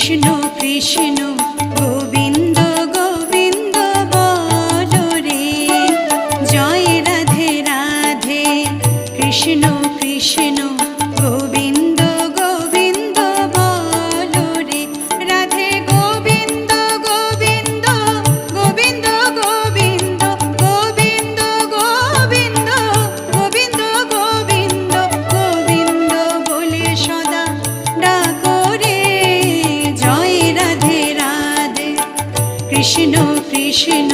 কৃষ্ণ কৃষ্ণ গোবিন্দ গোবিন্দ বলো রে, জয় রাধে রাধে কৃষ্ণ কৃষ্ণ গোবিন্দ গোবিন্দ বলো রে, রাধে গোবিন্দ গোবিন্দ গোবিন্দ গোবিন্দ গোবিন্দ গোবিন্দ গোবিন্দ গোবিন্দ গোবিন্দ বলে সদা ডাকো রে, জয় রাধে রাধে কৃষ্ণ কৃষ্ণ